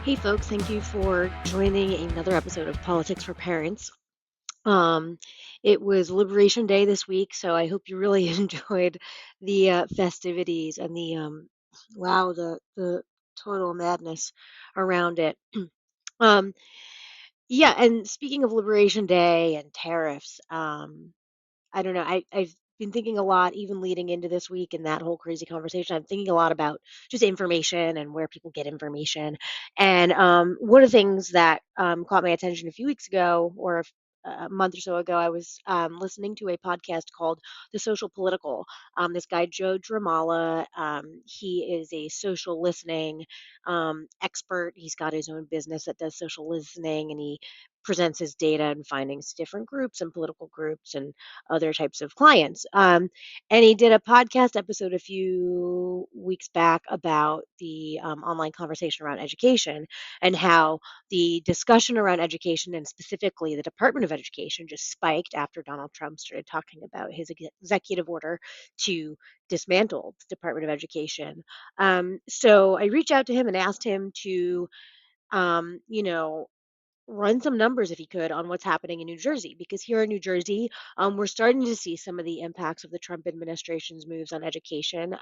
Hey, folks, thank you for joining another episode of Politics for Parents. Um, it was Liberation Day this week, so I hope you really enjoyed the festivities and the total madness around it. Um, yeah, and speaking of Liberation Day and tariffs, I don't know. I've been thinking a lot, even leading into this week and that whole crazy conversation. I'm thinking a lot about just information and where people get information. And one of the things that caught my attention a few weeks ago, or a month or so ago, I was listening to a podcast called The Social Political. This guy, Joe Dramala, he is a social listening expert. He's got his own business that does social listening, and he presents his data and findings to different groups and political groups and other types of clients. And he did a podcast episode a few weeks back about the online conversation around education and how the discussion around education and specifically the Department of Education just spiked after Donald Trump started talking about his executive order to dismantle the Department of Education. So I reached out to him and asked him to, um, you know, run some numbers if he could on what's happening in New Jersey, because here in New Jersey, we're starting to see some of the impacts of the Trump administration's moves on education.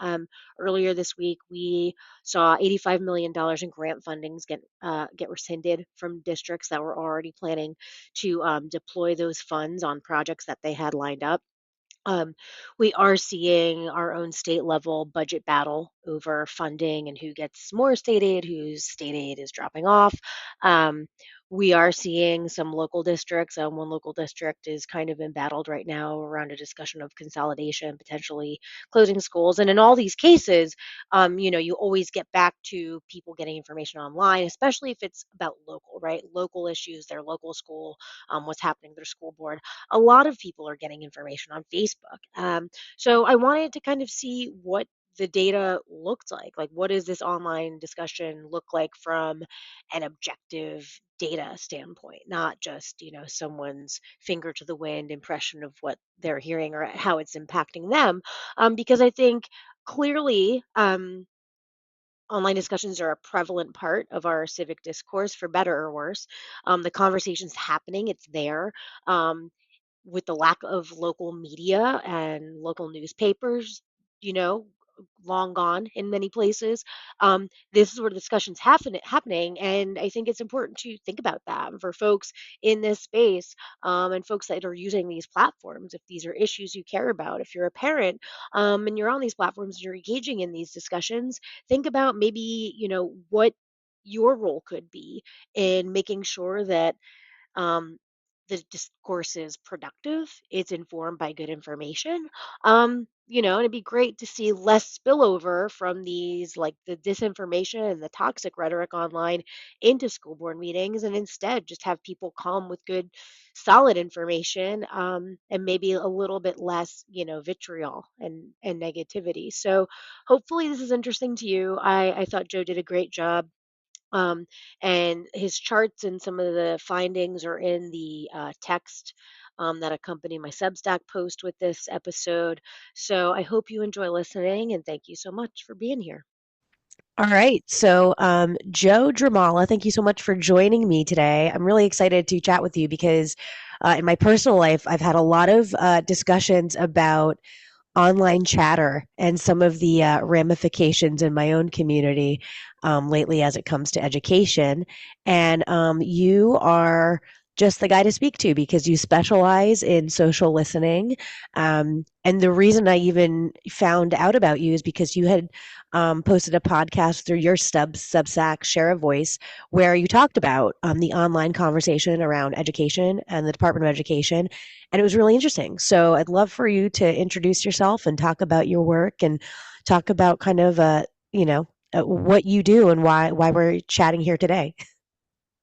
Earlier this week, we saw $85 million in grant fundings get rescinded from districts that were already planning to deploy those funds on projects that they had lined up. Um, we are seeing our own state level budget battle over funding and who gets more state aid, whose state aid is dropping off. Um, we are seeing some local districts. One local district is kind of embattled right now around a discussion of consolidation, potentially closing schools. And in all these cases, you always get back to people getting information online, especially if it's about local, right? Local issues, their local school, what's happening with their school board. A lot of people are getting information on Facebook. So I wanted to kind of see what the data looked like. Like, what does this online discussion look like from an objective data standpoint, not just, someone's finger to the wind impression of what they're hearing or how it's impacting them. Because I think clearly, online discussions are a prevalent part of our civic discourse, for better or worse. The conversation's happening, it's there. Um, with the lack of local media and local newspapers, you know, long gone in many places, this is where the discussion's happening. And I think it's important to think about that for folks in this space, and folks that are using these platforms. If these are issues you care about, if you're a parent, and you're on these platforms and you're engaging in these discussions, think about maybe, what your role could be in making sure that um, the discourse is productive, it's informed by good information. And it'd be great to see less spillover from these, like the disinformation and the toxic rhetoric online, into school board meetings, and instead just have people come with good, solid information, and maybe a little bit less, vitriol and negativity. So hopefully this is interesting to you. I thought Joe did a great job, um, and his charts and some of the findings are in the text that accompany my Substack post with this episode. So I hope you enjoy listening, and thank you so much for being here. All right. So, Joe Dramala, thank you so much for joining me today. I'm really excited to chat with you because in my personal life, I've had a lot of discussions about online chatter and some of the ramifications in my own community lately as it comes to education. And you are just the guy to speak to because you specialize in social listening. And the reason I even found out about you is because you had posted a podcast through your Substack, Share a Voice, where you talked about the online conversation around education and the Department of Education, and it was really interesting. So I'd love for you to introduce yourself and talk about your work and talk about kind of what you do and why we're chatting here today.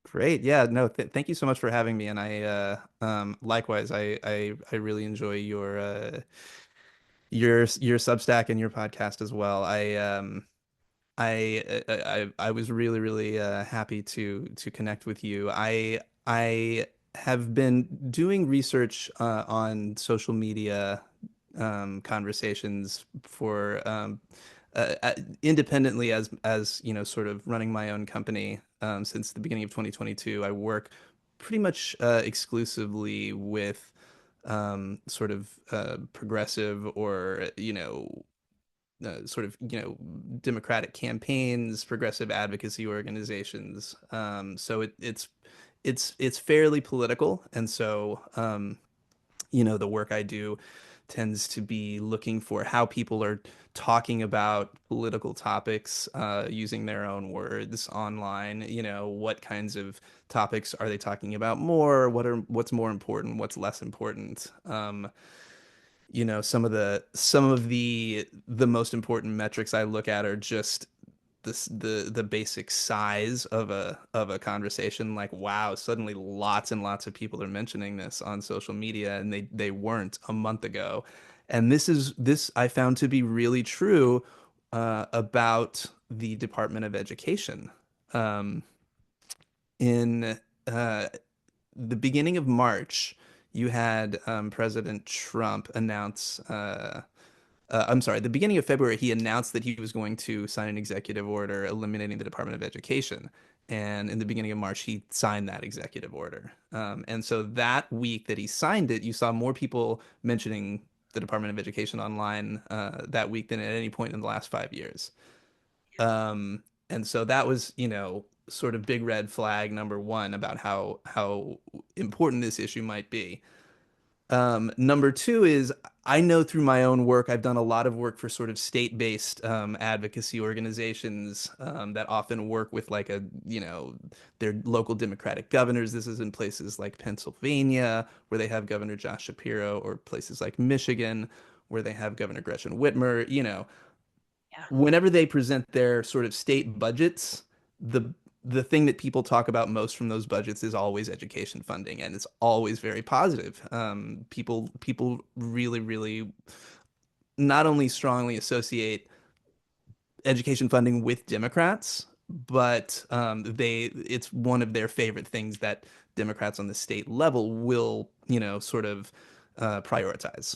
Great. Yeah, no, thank you so much for having me. And likewise, I really enjoy your Substack and your podcast as well. I was really happy to connect with you. I have been doing research on social media conversations for independently as you know, sort of running my own company since the beginning of 2022. I work pretty much exclusively with sort of progressive or sort of democratic campaigns, progressive advocacy organizations. So it's fairly political, and so the work I do tends to be looking for how people are talking about political topics using their own words online. What kinds of topics are they talking about more? What's more important? What's less important? Some of the most important metrics I look at are just the basic size of a conversation. Like, wow, suddenly lots and lots of people are mentioning this on social media, and they weren't a month ago. And this I found to be really true about the Department of Education. Um, in the beginning of March, you had President Trump announce. I'm sorry, the beginning of February, he announced that he was going to sign an executive order eliminating the Department of Education. And in the beginning of March, he signed that executive order. And so that week that he signed it, you saw more people mentioning the Department of Education online that week than at any point in the last 5 years. And so that was, sort of big red flag number one about how important this issue might be. Number two is I know through my own work, I've done a lot of work for sort of state-based advocacy organizations that often work with like their local Democratic governors. This is in places like Pennsylvania, where they have Governor Josh Shapiro, or places like Michigan, where they have Governor Gretchen Whitmer. Yeah. Whenever they present their sort of state budgets, the the thing that people talk about most from those budgets is always education funding, and it's always very positive. People really, really not only strongly associate education funding with Democrats, but it's one of their favorite things that Democrats on the state level will, sort of prioritize.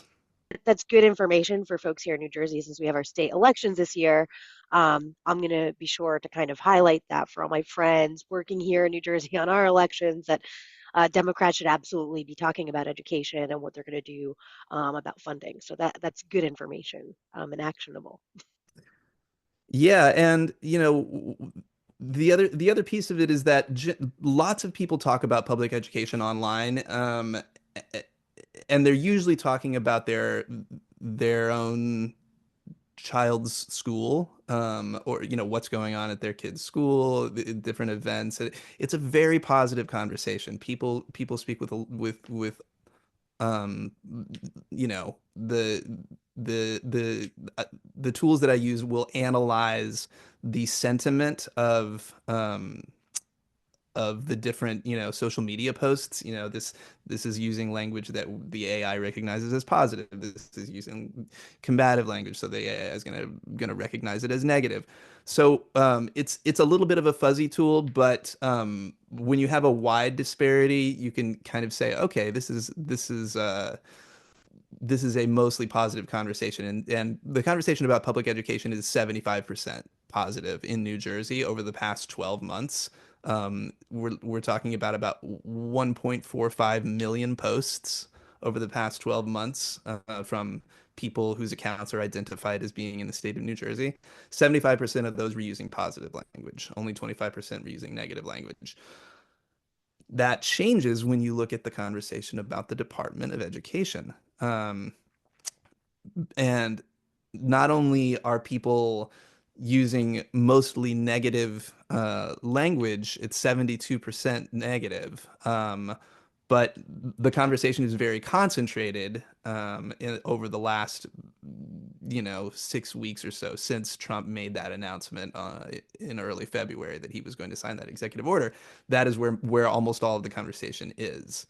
That's good information for folks here in New Jersey since we have our state elections this year. I'm going to be sure to kind of highlight that for all my friends working here in New Jersey on our elections that Democrats should absolutely be talking about education and what they're going to do about funding. So that's good information and actionable. Yeah, and the other piece of it is that lots of people talk about public education online, and they're usually talking about their own child's school, or what's going on at their kid's school, different events. It's a very positive conversation. People speak with um you know the the tools that I use will analyze the sentiment of the different, social media posts. This is using language that the AI recognizes as positive. This is using combative language, so the AI is gonna recognize it as negative. So it's a little bit of a fuzzy tool, but when you have a wide disparity, you can kind of say, okay, this is a mostly positive conversation, and the conversation about public education is 75% positive in New Jersey over the past 12 months. We're talking about 1.45 million posts over the past 12 months from people whose accounts are identified as being in the state of New Jersey. 75% of those were using positive language. Only 25% were using negative language. That changes when you look at the conversation about the Department of Education. Um, and not only are people using mostly negative language, it's 72% negative. But the conversation is very concentrated over the last, 6 weeks or so since Trump made that announcement in early February that he was going to sign that executive order. That is where almost all of the conversation is.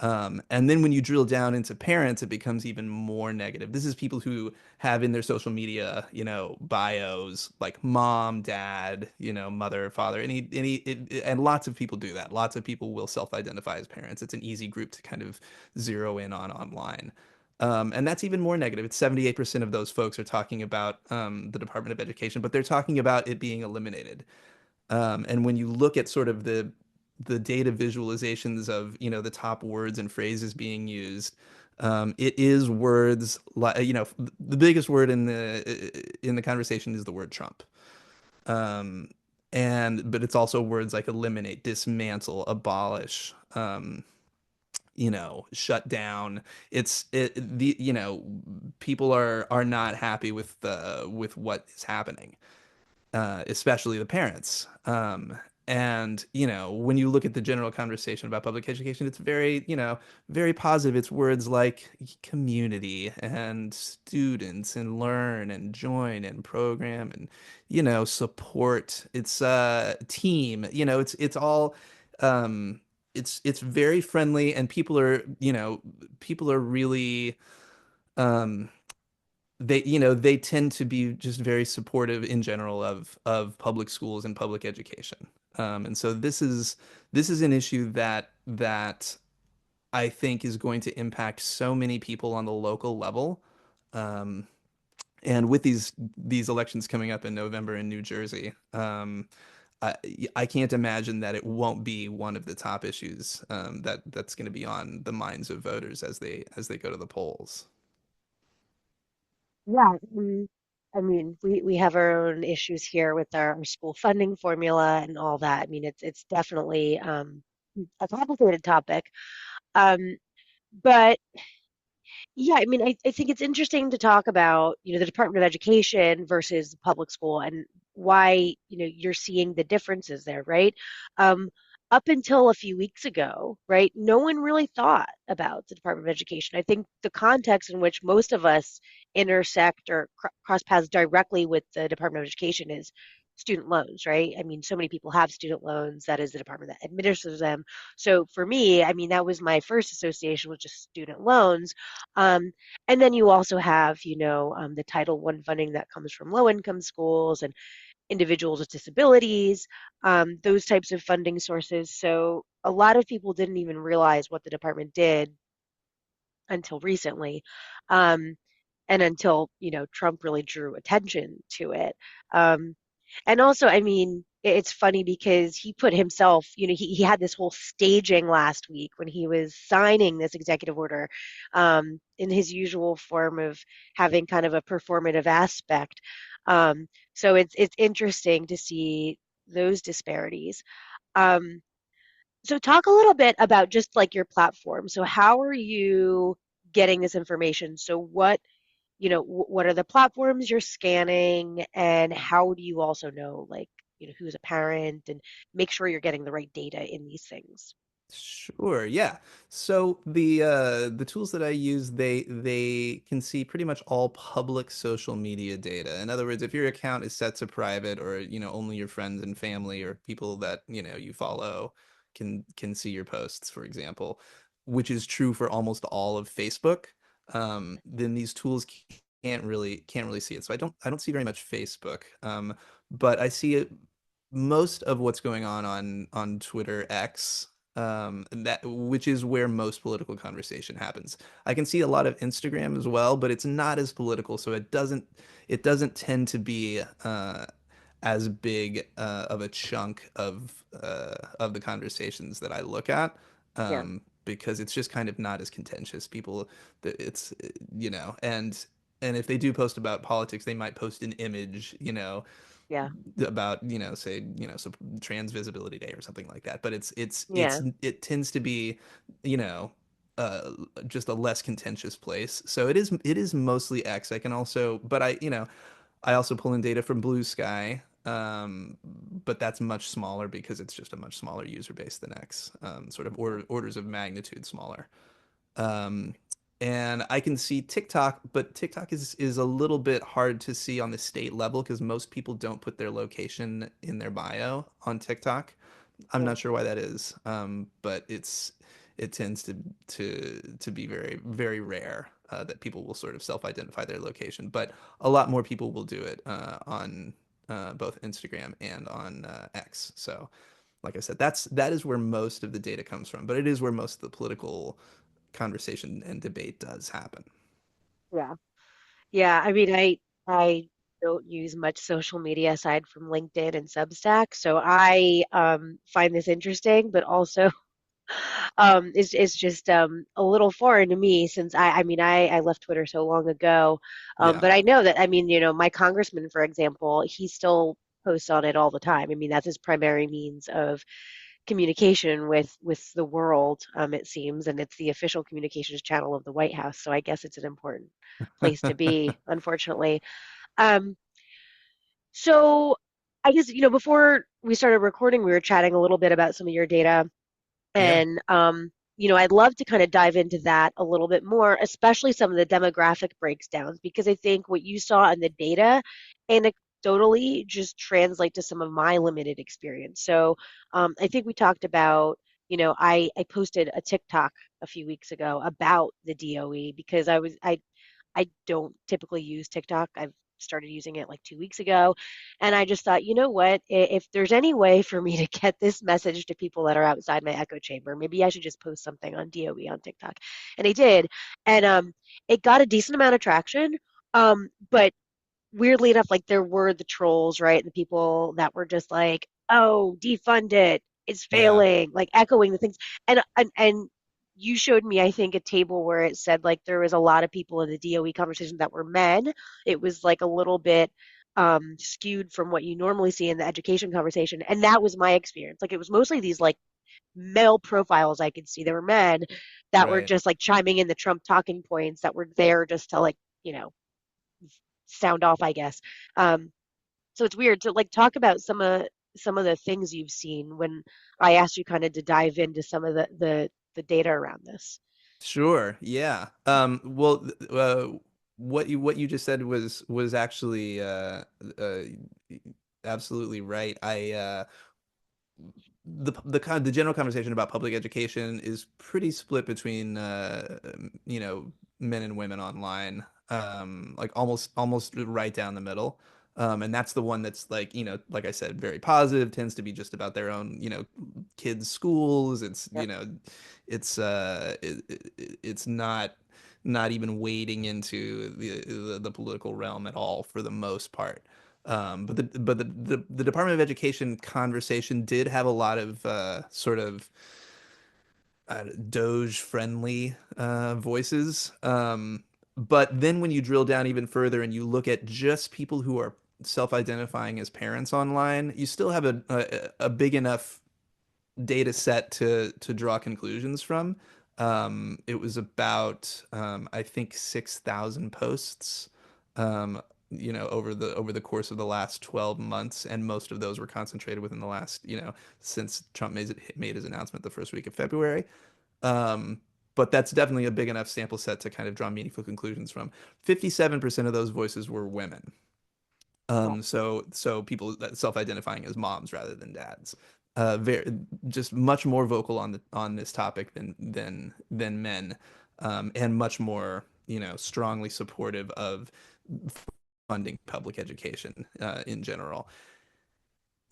And then when you drill down into parents, it becomes even more negative. This is people who have in their social media, bios like mom, dad, mother, father, and lots of people do that. Lots of people will self-identify as parents. It's an easy group to kind of zero in on online. And that's even more negative. It's 78% of those folks are talking about the Department of Education, but they're talking about it being eliminated. And when you look at sort of the data visualizations of, the top words and phrases being used, it is words like, the biggest word in the conversation is the word Trump. Um, but it's also words like eliminate, dismantle, abolish, shut down. People are not happy with what is happening, especially the parents. And when you look at the general conversation about public education, it's very, very positive. It's words like community and students and learn and join and program and, support. It's team. It's all it's very friendly, and people are really um they tend to be just very supportive in general of public schools and public education. And so this is an issue that I think is going to impact so many people on the local level. Um, and with these elections coming up in November in New Jersey, I, I can't imagine that it won't be one of the top issues that's going to be on the minds of voters as they go to the polls. Yeah, I mean, we have our own issues here with our school funding formula and all that. I mean, it's definitely a complicated topic. Um, but yeah, I mean, I think it's interesting to talk about, the Department of Education versus the public school and why, you're seeing the differences there, right? Um, Up until a few weeks ago, right, no one really thought about the Department of Education. I think the context in which most of us intersect or cross paths directly with the Department of Education is student loans, right? I mean, so many people have student loans. That is the department that administers them. So for me, I mean, that was my first association with just student loans. um, and then you also have, the Title I funding that comes from low income schools and individuals with disabilities, those types of funding sources. So a lot of people didn't even realize what the department did until recently. Um, and until, Trump really drew attention to it. Um, and also, I mean, it's funny because he put himself, he had this whole staging last week when he was signing this executive order, in his usual form of having kind of a performative aspect. So it's interesting to see those disparities. Um, so talk a little bit about just like your platform. So how are you getting this information? So what are the platforms you're scanning, and how do you also know, like, who's a parent and make sure you're getting the right data in these things? Sure, yeah. So the tools that I use, they can see pretty much all public social media data. In other words, if your account is set to private, or only your friends and family or people that you follow can see your posts, for example, which is true for almost all of Facebook, then these tools can't really see it. So I don't see very much Facebook. But I see it most of what's going on Twitter X, that which is where most political conversation happens. I can see a lot of Instagram as well, but it's not as political, so it doesn't tend to be as big of a chunk of the conversations that I look at, Yeah, because it's just kind of not as contentious. People, it's and if they do post about politics, they might post an image, yeah, about say so trans visibility day or something like that, but yeah, it tends to be you know uh just a less contentious place. So it is mostly X. I can also but I also pull in data from Blue Sky, but that's much smaller because it's just a much smaller user base than X, sort of orders of magnitude smaller. um, and I can see TikTok, but TikTok is a little bit hard to see on the state level because most people don't put their location in their bio on TikTok. I'm yeah, not sure why that is, but it tends to be very very rare that people will sort of self-identify their location. But a lot more people will do it on both Instagram and on X. So, like I said, that is where most of the data comes from, but it is where most of the political conversation and debate does happen. Yeah. Yeah, I mean, I don't use much social media aside from LinkedIn and Substack, so I find this interesting, but also it's just a little foreign to me since I mean I left Twitter so long ago, Yeah. but I know that I mean my congressman, for example, he still posts on it all the time. I mean that's his primary means of communication with the world, it seems, and it's the official communications channel of the White House. So I guess it's an important place to be, unfortunately. Um, so I guess, before we started recording, we were chatting a little bit about some of your data. Yeah. And, I'd love to kind of dive into that a little bit more, especially some of the demographic breakdowns, because I think what you saw in the data anecdotally just translate to some of my limited experience. So I think we talked about, I posted a TikTok a few weeks ago about the DOE because I don't typically use TikTok. I've started using it like 2 weeks ago. And I just thought, you know what? If there's any way for me to get this message to people that are outside my echo chamber, maybe I should just post something on DOE on TikTok. And I did. And it got a decent amount of traction. But weirdly enough, like there were the trolls, right? The people that were just like, "Oh, defund it. It's Yeah. failing," like echoing the things. And you showed me, I think, a table where it said like there was a lot of people in the DOE conversation that were men. It was like a little bit skewed from what you normally see in the education conversation, and that was my experience. Like it was mostly these like male profiles I could see. There were men that were Right. just like chiming in the Trump talking points that were there just to like, sound off, I guess. Um, so it's weird to like talk about some of the things you've seen when I asked you kind of to dive into some of the data around this. Sure. Yeah. Well, what you just said was actually uh, absolutely right. The general conversation about public education is pretty split between men and women online, like almost right down the middle. And that's the one that's like, like I said, very positive, tends to be just about their own, kids' schools. It's, Yep. it's not even wading into the political realm at all for the most part. But the Department of Education conversation did have a lot of sort of Doge friendly voices. But then when you drill down even further and you look at just people who are self-identifying as parents online, you still have a big enough data set to draw conclusions from. It was about I think 6,000 posts, um, over the course of the last 12 months, and most of those were concentrated within the last, since Trump made his announcement the first week of February. Um, but that's definitely a big enough sample set to kind of draw meaningful conclusions from. 57% of those voices were women. Well, So people that self-identifying as moms rather than dads, very just much more vocal on this topic than men, and much more strongly supportive of funding public education in general.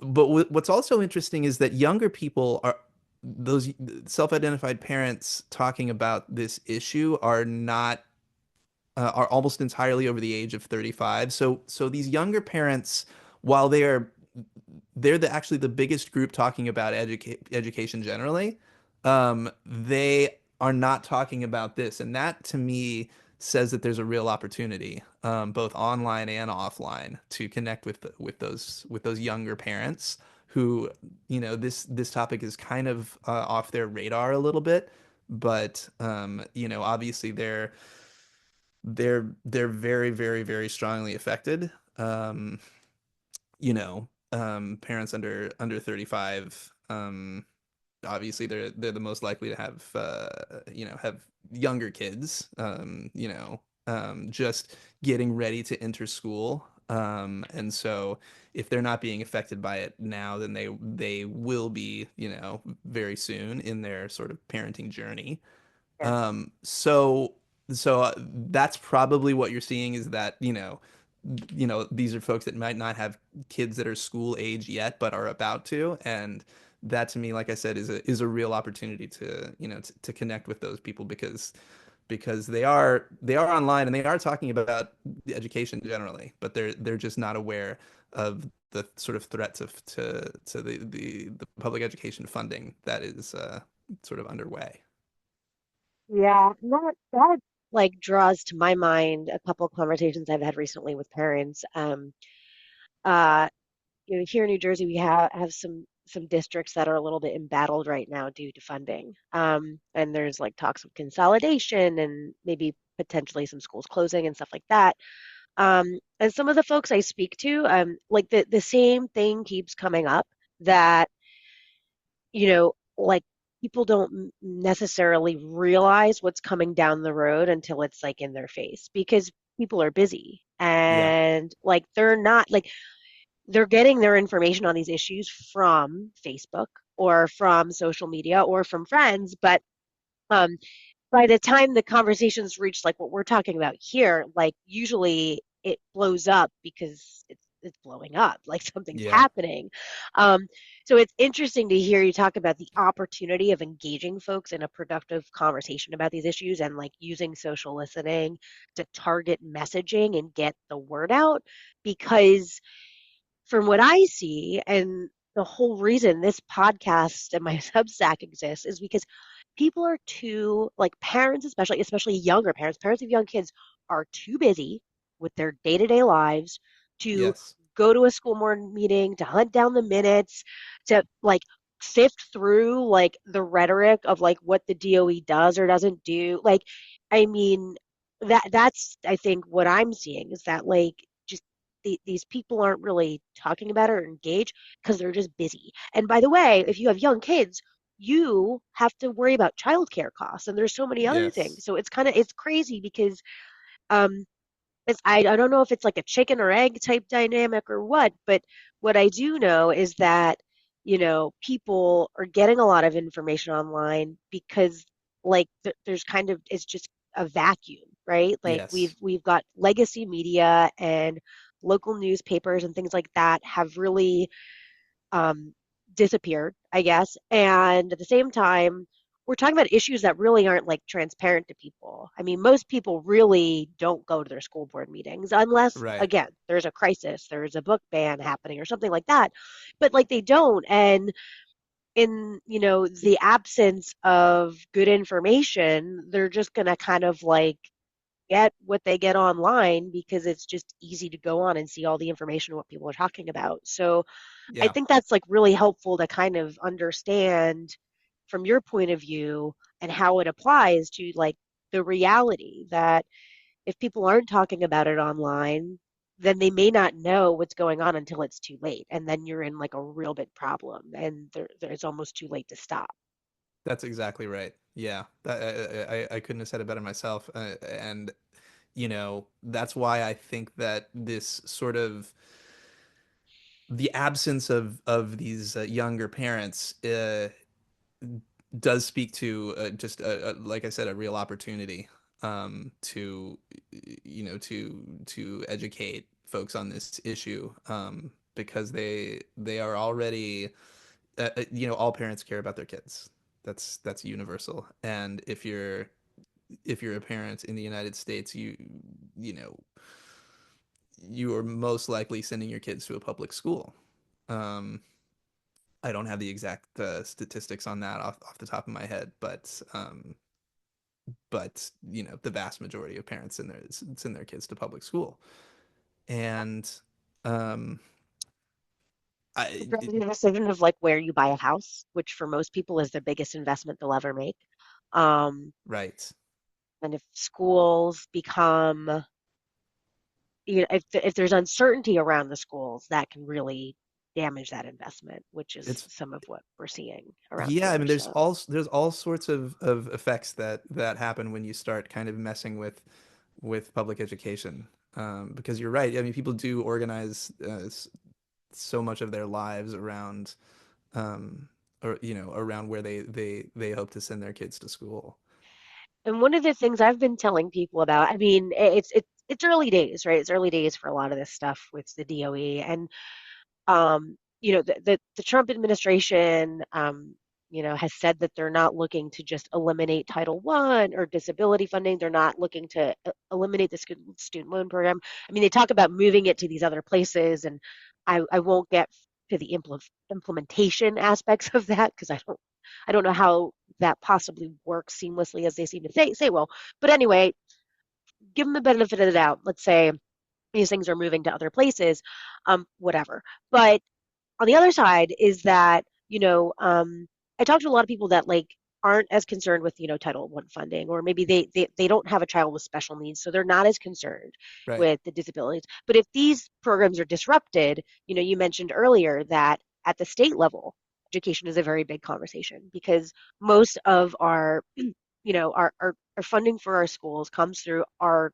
But what's also interesting is that younger people are those self-identified parents talking about this issue are almost entirely over the age of 35. So these younger parents, while they're actually the biggest group talking about education generally, they are not talking about this, and that to me says that there's a real opportunity, both online and offline, to connect with those younger parents who, this topic is kind of off their radar a little bit, but obviously they're very, very, very strongly affected. Parents under 35, obviously they're the most likely to have younger kids, just getting ready to enter school. And so if they're not being affected by it now, then they will be, very soon in their sort of parenting journey. yeah, So that's probably what you're seeing, is that, these are folks that might not have kids that are school age yet, but are about to. And that to me, like I said, is a real opportunity to, to connect with those people, because because they are online and they are talking about the education generally, but they're just not aware of the sort of threats of to the public education funding that is sort of underway. Yeah, that like draws to my mind a couple of conversations I've had recently with parents. Uh, here in New Jersey, we have some districts that are a little bit embattled right now due to funding. And there's like talks of consolidation and maybe potentially some schools closing and stuff like that. And some of the folks I speak to, like the same thing keeps coming up that like people don't necessarily realize what's coming down the road until it's like in their face because people are busy Yeah. and like they're not like they're getting their information on these issues from Facebook or from social media or from friends, but um, by the time the conversations reach like what we're talking about here, like usually it blows up because it's blowing up, like something's Yeah. happening. Um, so it's interesting to hear you talk about the opportunity of engaging folks in a productive conversation about these issues and like using social listening to target messaging and get the word out because from what I see, and the whole reason this podcast and my Substack exists is because people are too, like parents, especially younger parents, parents of young kids are too busy with their day-to-day lives to Yes. go to a school board meeting, to hunt down the minutes, to like sift through like the rhetoric of like what the DOE does or doesn't do. Like, I mean, that's I think what I'm seeing is that like just these people aren't really talking about it or engaged because they're just busy. And by the way, if you have young kids, you have to worry about childcare costs and there's so many other Yes. things. So it's crazy because um I don't know if it's like a chicken or egg type dynamic or what, but what I do know is that, people are getting a lot of information online because like there's kind of it's just a vacuum, right? Like we've Yes. we've got legacy media and local newspapers and things like that have really um, disappeared, I guess. And at the same time, we're talking about issues that really aren't like transparent to people. I mean, most people really don't go to their school board meetings unless, Right. again, there's a crisis, there's a book ban happening or something like that. But like they don't. And in, the absence of good information, they're just going to kind of like get what they get online because it's just easy to go on and see all the information what people are talking about. So I Yeah. think that's like really helpful to kind of understand from your point of view and how it applies to like the reality that if people aren't talking about it online, then they may not know what's going on until it's too late. And then you're in like a real big problem and it's almost too late to stop. That's exactly right. Yeah. I couldn't have said it better myself. And that's why I think that this sort of the absence of these younger parents does speak to just like I said, a real opportunity to to educate folks on this issue because they are already all parents care about their kids. That's universal. And if you're a parent in the United States, you know you are most likely sending your kids to a public school. Um, I don't have the exact statistics on that off the top of my head, but the vast majority of parents send their kids to public school, and um, It I drives the decision of like where you buy a house, which for most people is the biggest investment they'll ever make. Um, right. and if schools become if there's uncertainty around the schools, that can really damage that investment, which is It's some of what we're seeing around Yeah, I here. mean, So, there's all sorts of effects that happen when you start kind of messing with public education. Because you're right. I mean, people do organize so much of their lives around or around where they hope to send their kids to school. and one of the things I've been telling people about, I mean, it's early days, right? It's early days for a lot of this stuff with the DOE, and the Trump administration. has said that they're not looking to just eliminate Title I or disability funding. They're not looking to eliminate the student loan program. I mean, they talk about moving it to these other places, and I won't get to the implementation aspects of that because I don't know how that possibly works seamlessly as they seem to say well. But anyway, give them the benefit of the doubt. Let's say these things are moving to other places, whatever. But on the other side is that, I talked to a lot of people that like aren't as concerned with, Title I funding, or maybe they don't have a child with special needs, so they're not as concerned Right. with the disabilities. But if these programs are disrupted, you mentioned earlier that at the state level, education is a very big conversation because most of our, our funding for our schools comes through our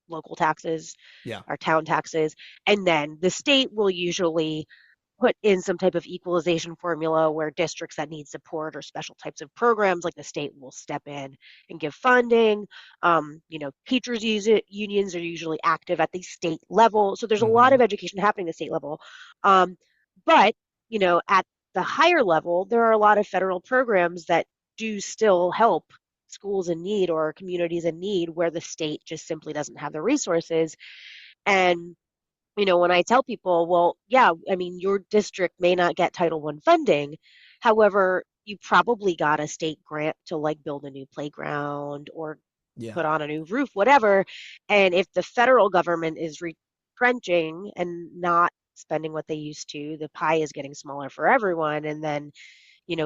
local taxes, Yeah. our town taxes, and then the state will usually put in some type of equalization formula where districts that need support or special types of programs, like the state will step in and give funding. Teachers use it, unions are usually active at the state level. So there's a lot Mm-hmm. of education happening at the state level. Um, but, at the higher level, there are a lot of federal programs that do still help schools in need or communities in need where the state just simply doesn't have the resources. And when I tell people, well, yeah, I mean, your district may not get Title I funding. However, you probably got a state grant to like build a new playground or Yeah. put on a new roof, whatever. And if the federal government is retrenching and not spending what they used to, the pie is getting smaller for everyone. And then,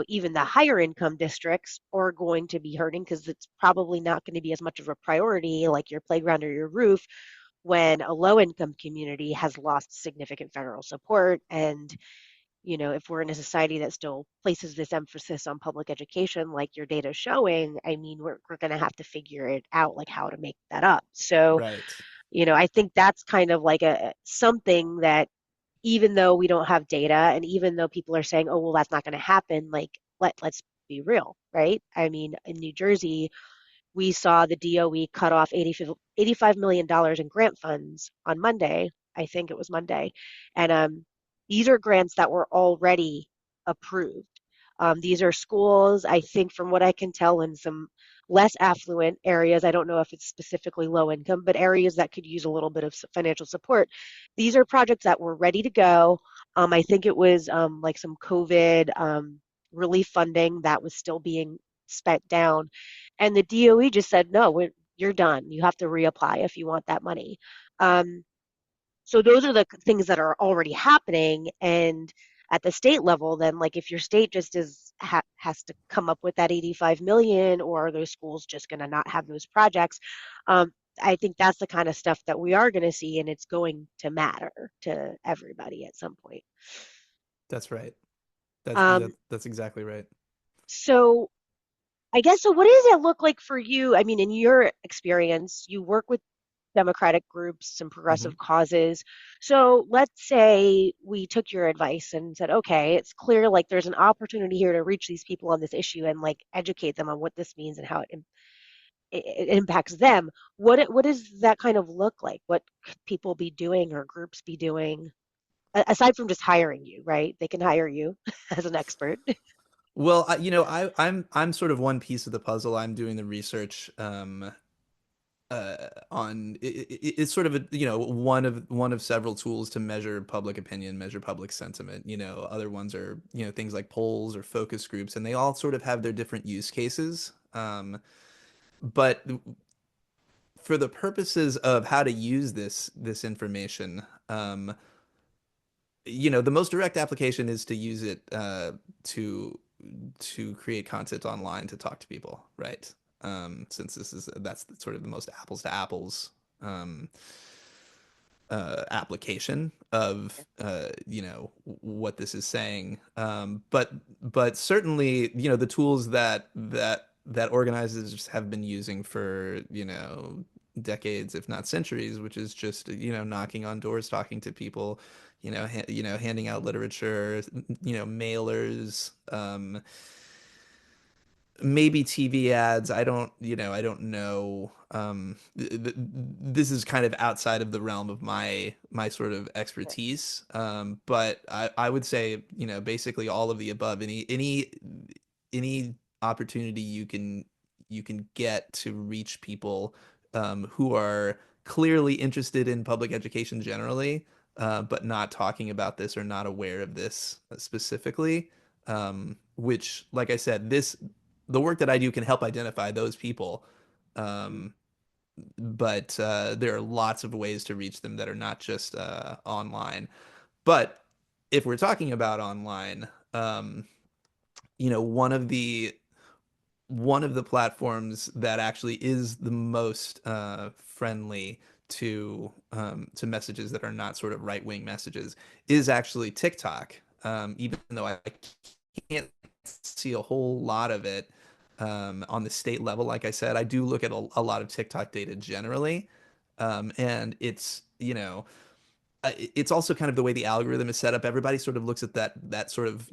even the higher income districts are going to be hurting because it's probably not going to be as much of a priority, like your playground or your roof, when a low income community has lost significant federal support. And, if we're in a society that still places this emphasis on public education, like your data showing, I mean, we're going to have to figure it out, like how to make that up. So, Right. I think that's kind of like a something that even though we don't have data and even though people are saying, oh, well, that's not going to happen, like let's be real, right? I mean, in New Jersey, we saw the DOE cut off $85 million in grant funds on Monday. I think it was Monday. And these are grants that were already approved. These are schools, I think, from what I can tell, in some less affluent areas. I don't know if it's specifically low income, but areas that could use a little bit of financial support. These are projects that were ready to go. I think it was like some COVID relief funding that was still being spent down. And the DOE just said, no, you're done. You have to reapply if you want that money. Um, so those are the things that are already happening. And at the state level, then like if your state just has to come up with that 85 million, or are those schools just going to not have those projects? Um, I think that's the kind of stuff that we are going to see, and it's going to matter to everybody at some point. That's right. Um, That's exactly right. so I guess so. What does it look like for you? I mean, in your experience, you work with democratic groups and Hmm. progressive causes. So let's say we took your advice and said, okay, it's clear like there's an opportunity here to reach these people on this issue and like educate them on what this means and how it impacts them. What does that kind of look like? What could people be doing or groups be doing aside from just hiring you, right? They can hire you as an expert. Well, I'm sort of one piece of the puzzle. I'm doing the research on it's sort of a one of several tools to measure public opinion, measure public sentiment. Other ones are things like polls or focus groups, and they all sort of have their different use cases. But for the purposes of how to use this information, the most direct application is to use it to to create content online to talk to people, right? Since that's sort of the most apples to apples um, application of what this is saying. But certainly the tools that organizers have been using for decades, if not centuries, which is just knocking on doors, talking to people, handing out literature, mailers, maybe TV ads. I don't know. This is kind of outside of the realm of my sort of expertise. But I would say, basically all of the above. Any any opportunity you can get to reach people who are clearly interested in public education generally, but not talking about this or not aware of this specifically. Which, like I said, this the work that I do can help identify those people. Um, but there are lots of ways to reach them that are not just online. But if we're talking about online, you know, one of the platforms that actually is the most friendly to messages that are not sort of right wing messages is actually TikTok. Even though I can't see a whole lot of it on the state level, like I said, I do look at a lot of TikTok data generally, and it's you know it's also kind of the way the algorithm is set up. Everybody sort of looks at that sort of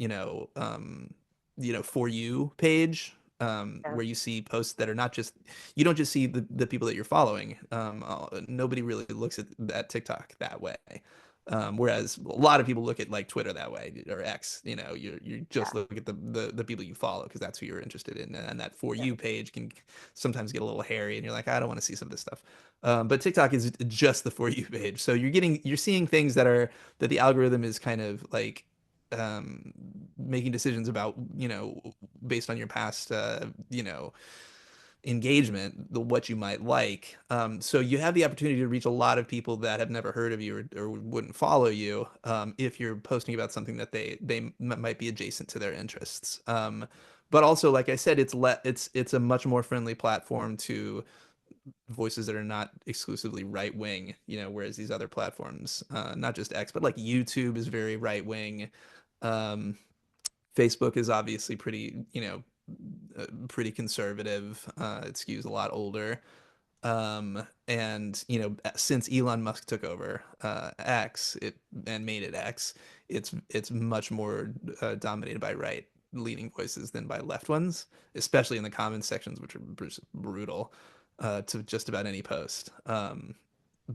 for you page Yeah. where you see posts that are not just you don't just see the people that you're following. Nobody really looks at that TikTok that way. Whereas a lot of people look at like Twitter that way or X, you just Yeah. look at the people you follow because that's who you're interested in, and that for Yeah. you page can sometimes get a little hairy, and you're like, I don't want to see some of this stuff. But TikTok is just the for you page, so you're seeing things that the algorithm is kind of like making decisions about, based on your past, engagement, what you might like. So you have the opportunity to reach a lot of people that have never heard of you or wouldn't follow you if you're posting about something that might be adjacent to their interests. But also, like I said, it's a much more friendly platform to voices that are not exclusively right wing, whereas these other platforms, not just X, but like YouTube is very right wing. Um, Facebook is obviously pretty conservative. It skews a lot older. And since Elon Musk took over X, and made it X, it's much more dominated by right leaning voices than by left ones, especially in the comments sections, which are brutal to just about any post.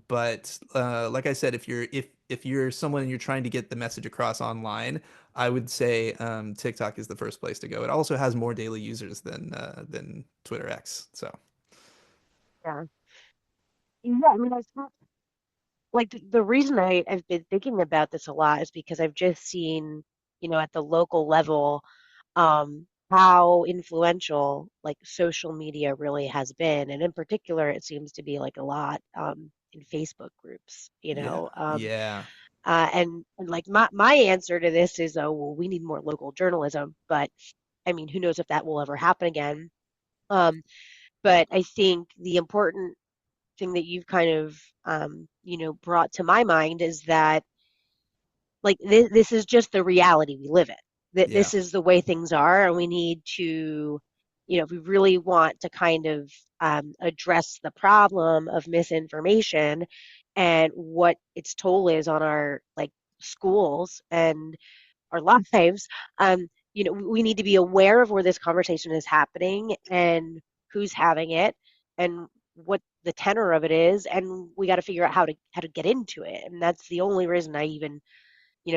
But like I said, if you're someone and you're trying to get the message across online, I would say TikTok is the first place to go. It also has more daily users than Twitter X. So Yeah. Yeah, I mean, I thought like the reason I've been thinking about this a lot is because I've just seen, at the local level, how influential like social media really has been. And in particular, it seems to be like a lot in Facebook groups, yeah, yeah, and like my answer to this is, oh, well, we need more local journalism, but I mean, who knows if that will ever happen again. Um, but I think the important thing that you've kind of brought to my mind is that like this is just the reality we live in. That yeah, this is the way things are, and we need to, if we really want to kind of address the problem of misinformation and what its toll is on our like schools and our lives, we need to be aware of where this conversation is happening and who's having it and what the tenor of it is, and we got to figure out how to get into it. And that's the only reason I even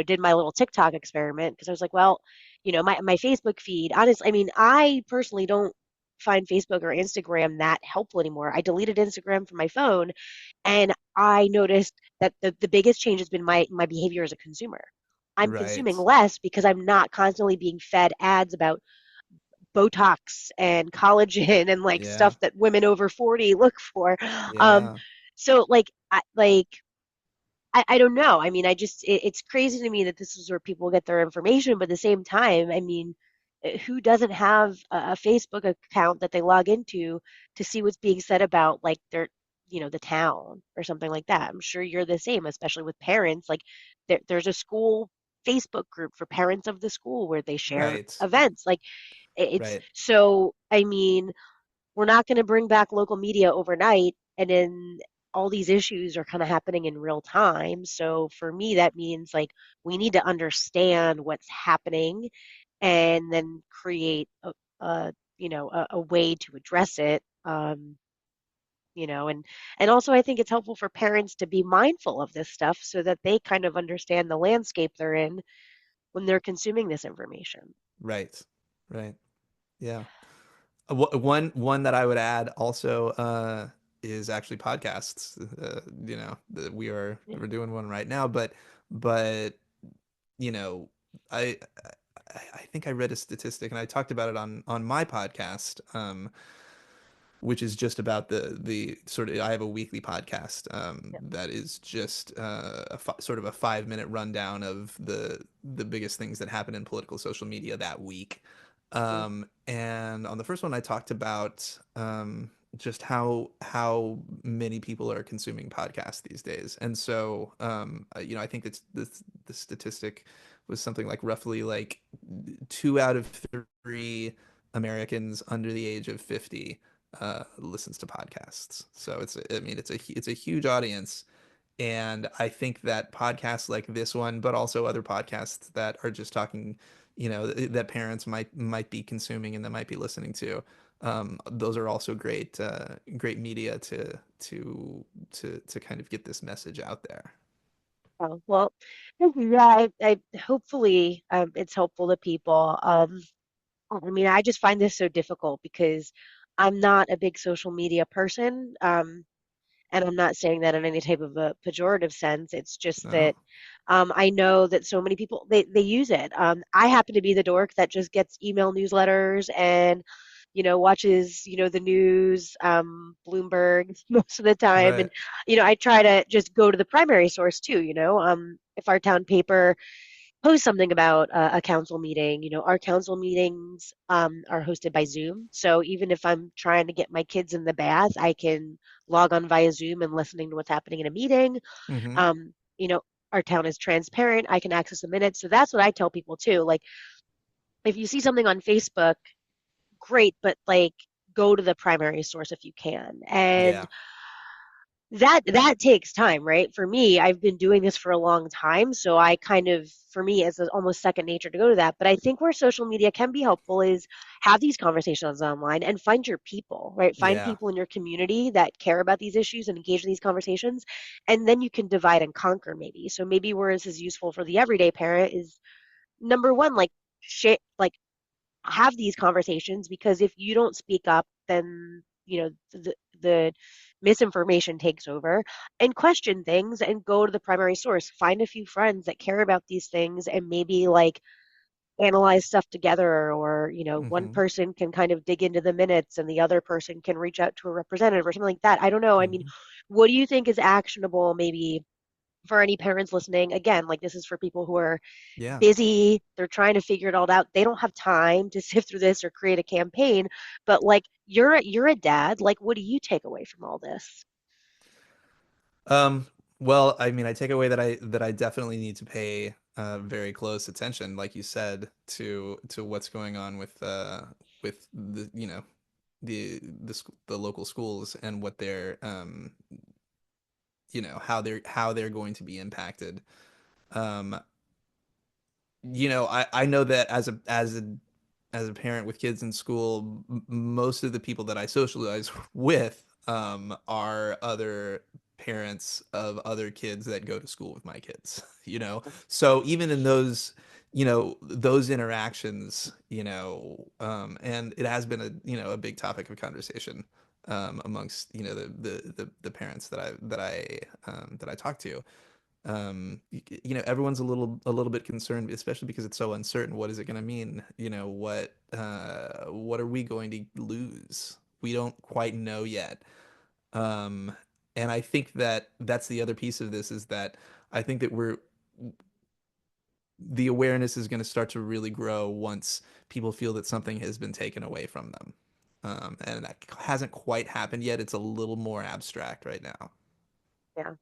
did my little TikTok experiment because I was like, well, my Facebook feed, honestly, I mean, I personally don't find Facebook or Instagram that helpful anymore. I deleted Instagram from my phone and I noticed that the biggest change has been my behavior as a consumer. I'm consuming right, less because I'm not constantly being fed ads about Botox and collagen and like yeah, stuff that women over 40 look for. Um, yeah, so I don't know. I mean, it's crazy to me that this is where people get their information, but at the same time, I mean, who doesn't have a Facebook account that they log into to see what's being said about like the town or something like that? I'm sure you're the same, especially with parents. Like there's a school Facebook group for parents of the school where they share right, events. Like it's right, so, I mean, we're not going to bring back local media overnight, and then all these issues are kind of happening in real time. So for me, that means like we need to understand what's happening and then create a way to address it. And also I think it's helpful for parents to be mindful of this stuff so that they kind of understand the landscape they're in when they're consuming this information. right, right. Yeah. One that I would add also is actually podcasts. We're doing one right now, but you know, I I think I read a statistic and I talked about it on my podcast. Which is just about the sort of I have a weekly podcast that is just sort of a 5 minute rundown of the biggest things that happen in political social media that week. Mhm. And on the first one, I talked about just how many people are consuming podcasts these days, and so I think it's the statistic was something like roughly like 2 out of 3 Americans under the age of 50 listens to podcasts. So I mean, it's a huge audience, and I think that podcasts like this one, but also other podcasts that are just talking, that parents might be consuming and that might be listening to, those are also great media to kind of get this message out there. Oh, well, thank you. Yeah, I hopefully it's helpful to people. I mean, I just find this so difficult because I'm not a big social media person. And I'm not saying that in any type of a pejorative sense. It's just No. that I know that so many people they use it. I happen to be the dork that just gets email newsletters and watches the news, Bloomberg most of the time, and Right. I try to just go to the primary source too. If our town paper post something about a council meeting. Our council meetings are hosted by Zoom. So even if I'm trying to get my kids in the bath, I can log on via Zoom and listening to what's happening in a meeting. Mm-hmm. Um, you know, our town is transparent. I can access the minutes. So that's what I tell people too. Like if you see something on Facebook, great, but like go to the primary source if you can. And Yeah. that takes time, right? For me, I've been doing this for a long time, so I kind of, for me, it's almost second nature to go to that. But I think where social media can be helpful is have these conversations online and find your people, right? Find Yeah. people in your community that care about these issues and engage in these conversations, and then you can divide and conquer maybe. So maybe where this is useful for the everyday parent is number one, like like have these conversations because if you don't speak up, then the misinformation takes over and question things and go to the primary source. Find a few friends that care about these things and maybe like analyze stuff together or one Mm-hmm. person can kind of dig into the minutes and the other person can reach out to a representative or something like that. I don't know. I mean, Mm-hmm. what do you think is actionable maybe for any parents listening? Again, like this is for people who are Yeah. busy, they're trying to figure it all out. They don't have time to sift through this or create a campaign, but like you're a dad, like what do you take away from all this? Um, well, I mean, I take away that I definitely need to pay very close attention, like you said, to what's going on with the local schools and what they're how they're going to be impacted. Um, I know that as a parent with kids in school, most of the people that I socialize with are other parents of other kids that go to school with my kids, So even in those interactions, and it has been a big topic of conversation amongst the parents that I talk to. Everyone's a little bit concerned, especially because it's so uncertain. What is it going to mean? What are we going to lose? We don't quite know yet. Um, and I think that that's the other piece of this is that I think that the awareness is going to start to really grow once people feel that something has been taken away from them. And that hasn't quite happened yet. It's a little more abstract right now. Yeah.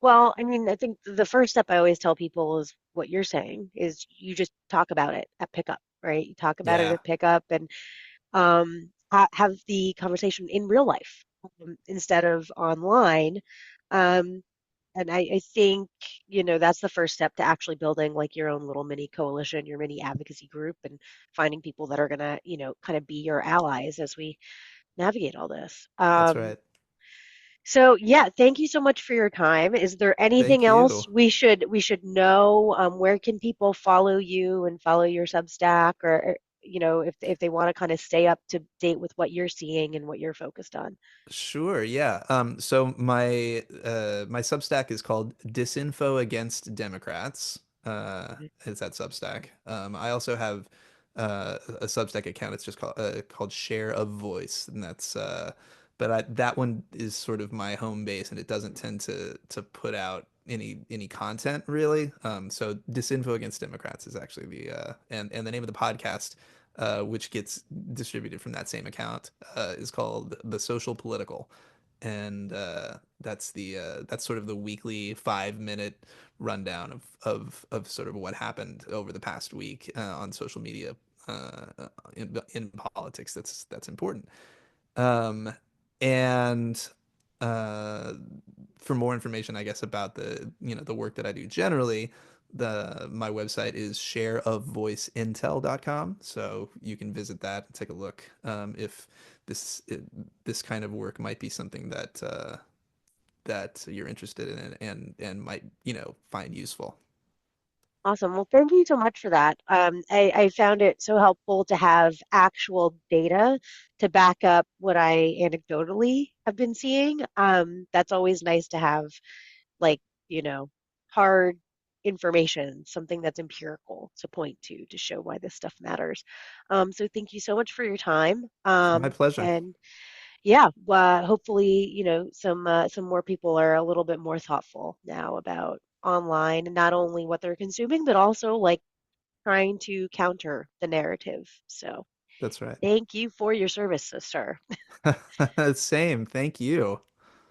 Well, I mean, I think the first step I always tell people is what you're saying is you just talk about it at pickup, right? You talk about it Yeah, at pickup and have the conversation in real life instead of online. Um, and I think, that's the first step to actually building like your own little mini coalition, your mini advocacy group, and finding people that are gonna, kind of be your allies as we navigate all this. that's right. So yeah, thank you so much for your time. Is there anything Thank else you. we should know? Where can people follow you and follow your Substack or if they want to kind of stay up to date with what you're seeing and what you're focused on. Sure, yeah. So my Substack is called Disinfo Against Democrats. Is that Substack? I also have a Substack account. It's just called Share of Voice, and that one is sort of my home base, and it doesn't tend to put out any content really. So Disinfo Against Democrats is actually and the name of the podcast, which gets distributed from that same account, is called The Social Political, and that's sort of the weekly 5 minute rundown of sort of what happened over the past week on social media, in politics. That's important. Um, and uh, for more information, I guess, about the work that I do generally, the my website is shareofvoiceintel.com. So you can visit that and take a look, if this this kind of work might be something that you're interested in, and might find useful. Awesome. Well, thank you so much for that. I found it so helpful to have actual data to back up what I anecdotally have been seeing. That's always nice to have, like, you know, hard information, something that's empirical to point to show why this stuff matters. So thank you so much for your time. My pleasure. And yeah, hopefully, some more people are a little bit more thoughtful now about online and not only what they're consuming, but also like trying to counter the narrative. So That's right. thank you for your service, sister. Same. Thank you.